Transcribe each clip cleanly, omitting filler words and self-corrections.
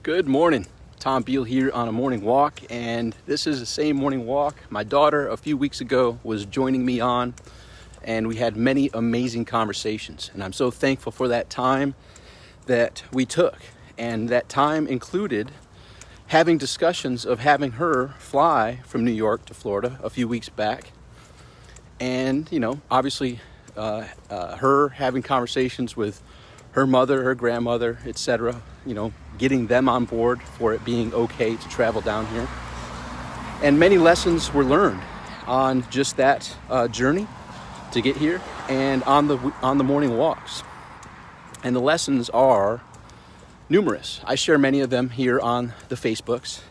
Good morning. Tom Beal here on a morning walk, and this is the same morning walk my daughter a few weeks ago was joining me on, and we had many amazing conversations, and I'm so thankful for that time that we took. And that time included having discussions of having her fly from New York to Florida a few weeks back, and obviously her having conversations with her mother, her grandmother, etc., getting them on board for it being okay to travel down here. And many lessons were learned on just that journey to get here and on the morning walks. And the lessons are numerous. I share many of them here on the Facebooks,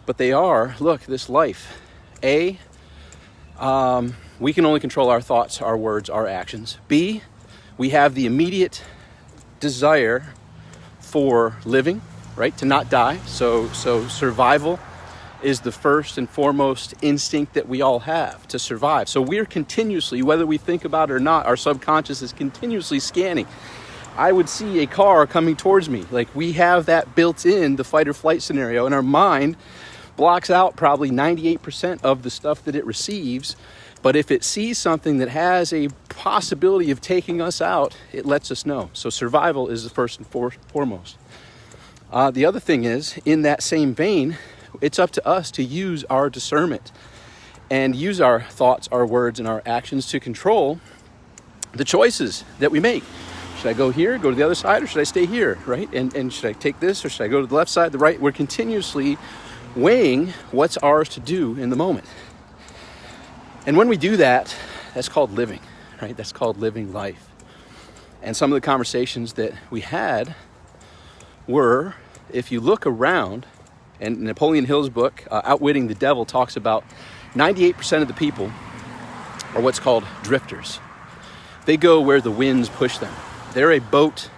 but they are, look, this life. We can only control our thoughts, our words, our actions. B, we have the immediate desire for living, right? To not die. So survival is the first and foremost instinct that we all have, to survive. So we're continuously, whether we think about it or not, our subconscious is continuously scanning. I would see a car coming towards me. Like, we have that built in, the fight or flight scenario, and our mind blocks out probably 98% of the stuff that it receives. But if it sees something that has a possibility of taking us out, it lets us know. So survival is the first and foremost. The other thing is, in that same vein, it's up to us to use our discernment and use our thoughts, our words, and our actions to control the choices that we make. Should I go here, go to the other side, or should I stay here, right? And should I take this, or should I go to the left side, the right? We're continuously weighing what's ours to do in the moment. And when we do that, that's called living, right? That's called living life. And some of the conversations that we had were, if you look around, and Napoleon Hill's book, Outwitting the Devil, talks about 98% of the people are what's called drifters. They go where the winds push them. They're a boat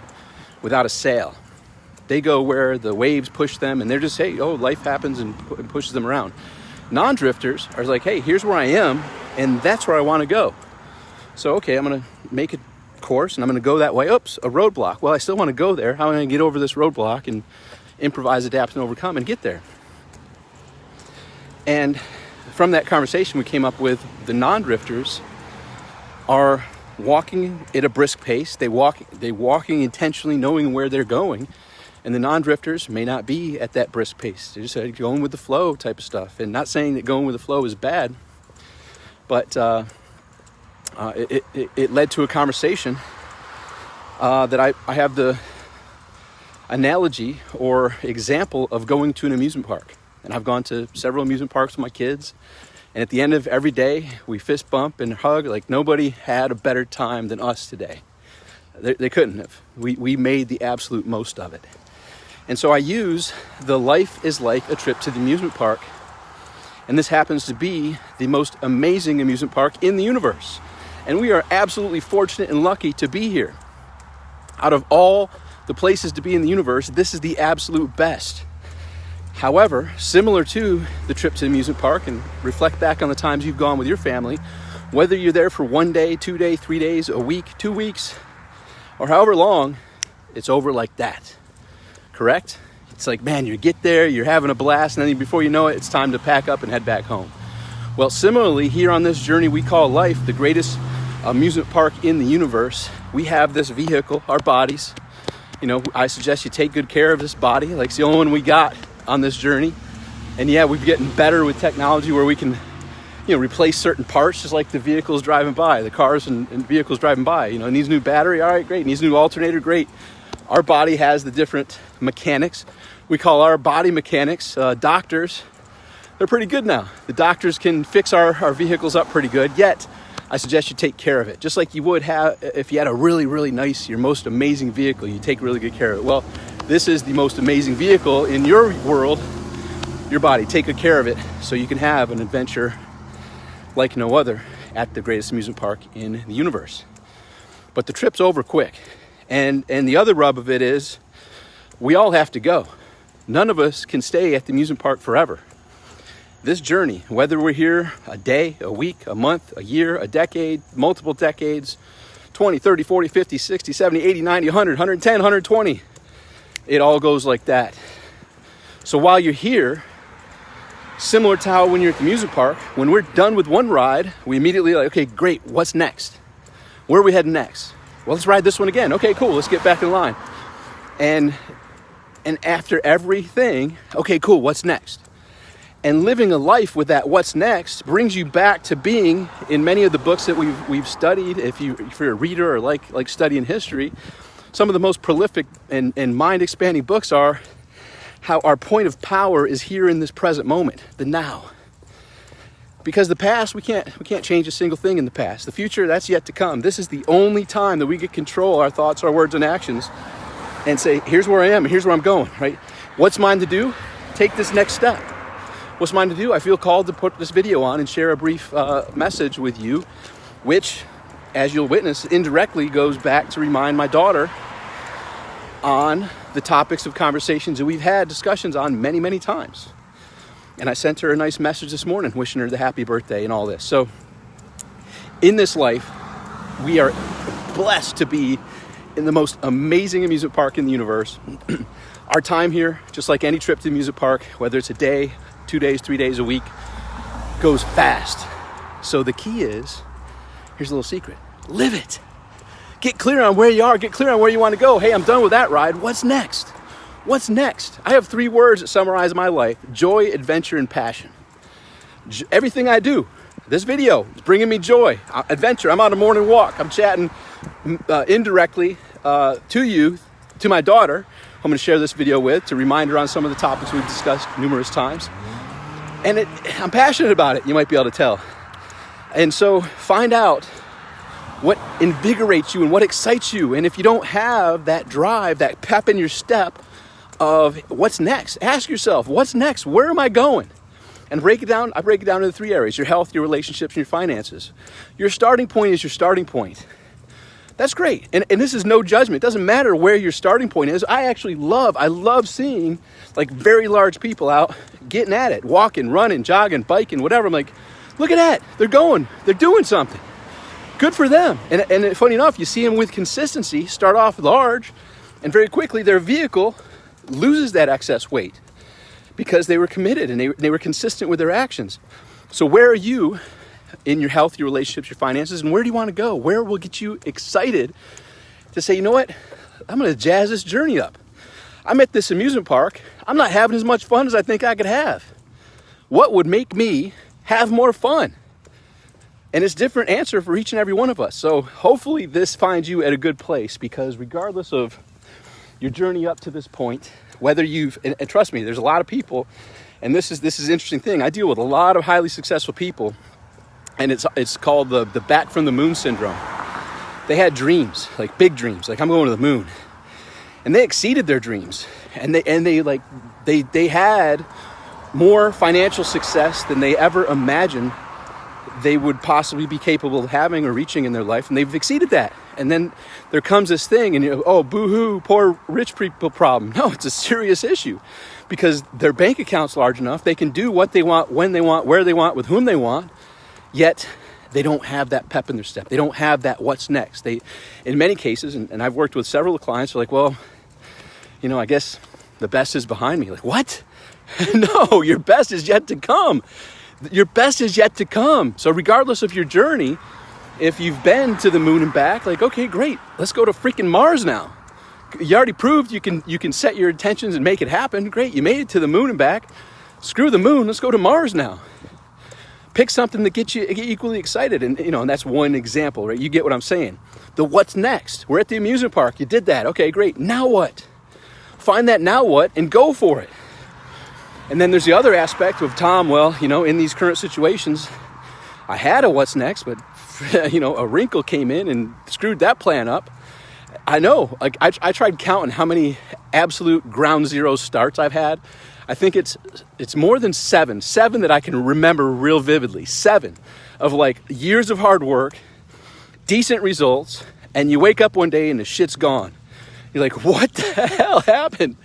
without a sail. They go where the waves push them, and they're just, hey, life happens and pushes them around. Non-drifters are like, hey, here's where I am, and that's where I want to go. So, okay, I'm going to make a course, and I'm going to go that way. Oops, a roadblock. Well, I still want to go there. How am I going to get over this roadblock and improvise, adapt, and overcome and get there? And from that conversation, we came up with the non-drifters are walking at a brisk pace. They're walking intentionally, knowing where they're going. And the non-drifters may not be at that brisk pace. They're just going with the flow type of stuff. And not saying that going with the flow is bad, but it led to a conversation that I have the analogy or example of going to an amusement park. And I've gone to several amusement parks with my kids. And at the end of every day, we fist bump and hug like nobody had a better time than us today. They couldn't have. We made the absolute most of it. And so I use the life is like a trip to the amusement park. And this happens to be the most amazing amusement park in the universe. And we are absolutely fortunate and lucky to be here. Out of all the places to be in the universe, this is the absolute best. However, similar to the trip to the amusement park, and reflect back on the times you've gone with your family, whether you're there for 1 day, 2 days, 3 days, a week, 2 weeks, or however long, it's over like that. Correct? It's like, man, you get there, you're having a blast, and then before you know it, it's time to pack up and head back home. Well, similarly, here on this journey we call life, the greatest amusement park in the universe, we have this vehicle, our bodies. I suggest you take good care of this body. Like, it's the only one we got on this journey. And yeah, we're getting better with technology where we can, replace certain parts, just like the vehicles driving by, the cars and vehicles driving by. It needs a new battery, all right, great. It needs a new alternator, great. Our body has the different mechanics. We call our body mechanics doctors. They're pretty good now. The doctors can fix our vehicles up pretty good, yet I suggest you take care of it. Just like you would have if you had a really, really nice, your most amazing vehicle, you take really good care of it. Well, this is the most amazing vehicle in your world, your body. Take good care of it so you can have an adventure like no other at the greatest amusement park in the universe. But the trip's over quick. And the other rub of it is we all have to go. None of us can stay at the amusement park forever. This journey, whether we're here a day, a week, a month, a year, a decade, multiple decades, 20, 30, 40, 50, 60, 70, 80, 90, 100, 110, 120, it all goes like that. So while you're here, similar to how when you're at the amusement park, when we're done with one ride, we immediately like, okay, great, what's next? Where are we heading next? Well, let's ride this one again. Okay, cool, let's get back in line. And after everything, okay, cool, what's next? And living a life with that what's next brings you back to being, in many of the books that we've studied, if you're a reader or like studying history, some of the most prolific and mind-expanding books are how our point of power is here in this present moment, the now. Because the past, we can't change a single thing in the past. The future, that's yet to come. This is the only time that we get control our thoughts, our words, and actions, and say, here's where I am, and here's where I'm going, right? What's mine to do? Take this next step. What's mine to do? I feel called to put this video on and share a brief message with you, which, as you'll witness, indirectly goes back to remind my daughter on the topics of conversations that we've had discussions on many, many times. And I sent her a nice message this morning, wishing her the happy birthday and all this. So in this life, we are blessed to be in the most amazing amusement park in the universe. Our time here, just like any trip to the amusement park, whether it's a day, 2 days, 3 days a week, goes fast. So the key is, here's a little secret, live it. Get clear on where you are, get clear on where you want to go. Hey, I'm done with that ride, what's next? What's next? I have 3 words that summarize my life: joy, adventure, and passion. Everything I do, this video is bringing me joy, adventure. I'm on a morning walk, I'm chatting indirectly to you, to my daughter, I'm going to share this video with, to remind her on some of the topics we've discussed numerous times. And I'm passionate about it, you might be able to tell. And so find out what invigorates you and what excites you. And if you don't have that drive, that pep in your step of what's next, ask yourself, what's next? Where am I going? And break it down. I break it down into 3 areas: your health, your relationships, and your finances. Your starting point is your starting point. That's great. And this is no judgment. It doesn't matter where your starting point is. I love seeing like very large people out getting at it, walking, running, jogging, biking, whatever. I'm like, look at that. They're doing something. Good for them. And funny enough, you see them with consistency start off large, and very quickly their vehicle loses that excess weight because they were committed and they were consistent with their actions. So where are you in your health, your relationships, your finances, and where do you want to go? Where will get you excited to say, you know what, I'm going to jazz this journey up. I'm at this amusement park. I'm not having as much fun as I think I could have. What would make me have more fun? And it's a different answer for each and every one of us. So hopefully this finds you at a good place, because regardless of your journey up to this point, whether and trust me, there's a lot of people, and this is an interesting thing. I deal with a lot of highly successful people, and it's called the back from the moon syndrome. They had dreams, like big dreams, like I'm going to the moon, and they exceeded their dreams, and they had more financial success than they ever imagined they would possibly be capable of having or reaching in their life, and they've exceeded that. And then there comes this thing, and oh, boo-hoo, poor rich people problem. No, it's a serious issue, because their bank account's large enough, they can do what they want, when they want, where they want, with whom they want, yet they don't have that pep in their step. They don't have that what's next. They, in many cases, and I've worked with several clients, are like, well, I guess the best is behind me. Like, what? No, your best is yet to come. Your best is yet to come. So regardless of your journey, if you've been to the moon and back, like, okay, great, let's go to freaking Mars now. You already proved you can set your intentions and make it happen. Great, you made it to the moon and back. Screw the moon, let's go to Mars now. Pick something that gets you equally excited. And and that's one example, right? You get what I'm saying. The what's next. We're at the amusement park. You did that. Okay, great. Now what? Find that now what and go for it. And then there's the other aspect of Tom, well, in these current situations, I had a what's next, but, a wrinkle came in and screwed that plan up. I know, like I tried counting how many absolute ground zero starts I've had. I think it's more than seven that I can remember real vividly. 7 of like years of hard work, decent results, and you wake up one day and the shit's gone. You're like, what the hell happened?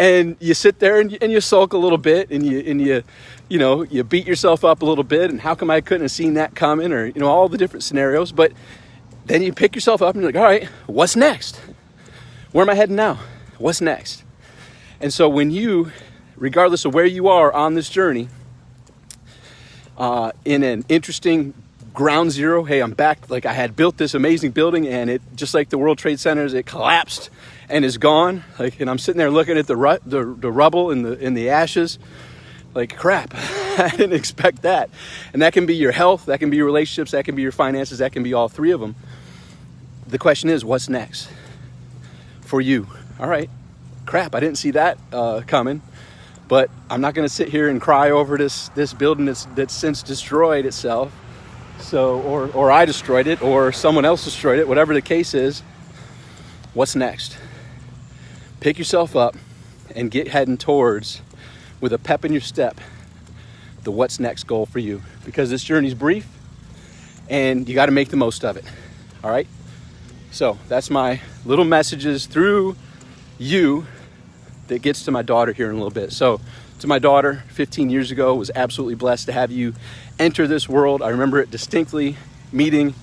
And you sit there and you sulk a little bit, and you beat yourself up a little bit, and how come I couldn't have seen that coming, or all the different scenarios. But then you pick yourself up and you're like, all right, what's next? Where am I heading now? What's next? And so when you regardless of where you are on this journey, in an interesting ground zero, hey, I'm back. Like, I had built this amazing building, and it, just like the World Trade Centers, it collapsed and is gone. Like, and I'm sitting there looking at the rubble and the ashes. Like, crap, I didn't expect that. And that can be your health, that can be your relationships, that can be your finances, that can be all three of them. The question is, what's next for you? All right, crap, I didn't see that coming. But I'm not going to sit here and cry over this building that's since destroyed itself. So, or I destroyed it, or someone else destroyed it, whatever the case is. What's next? Pick yourself up and get heading towards, with a pep in your step, the what's next goal for you. Because this journey's brief, and you got to make the most of it. All right? So that's my little messages through you that gets to my daughter here in a little bit. So to my daughter, 15 years ago, was absolutely blessed to have you enter this world. I remember it distinctly, meeting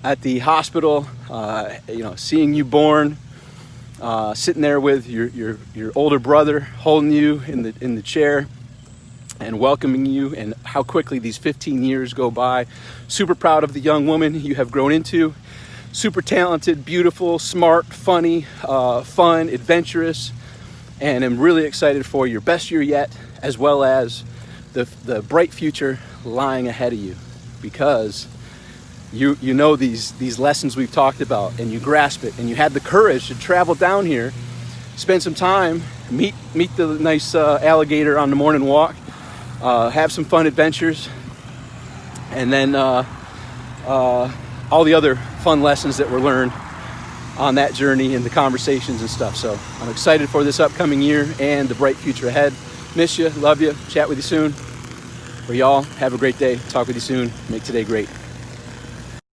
at the hospital, seeing you born, sitting there with your older brother, holding you in the chair and welcoming you, and how quickly these 15 years go by. Super proud of the young woman you have grown into. Super talented, beautiful, smart, funny, fun, adventurous, and I'm really excited for your best year yet, as well as the bright future lying ahead of you, because you know these lessons we've talked about, and you grasp it, and you had the courage to travel down here, spend some time, meet the nice alligator on the morning walk, have some fun adventures, and then all the other fun lessons that were learned on that journey and the conversations and stuff. So I'm excited for this upcoming year and the bright future ahead. Miss you, love you, chat with you soon. For y'all, have a great day. Talk with you soon. Make today great.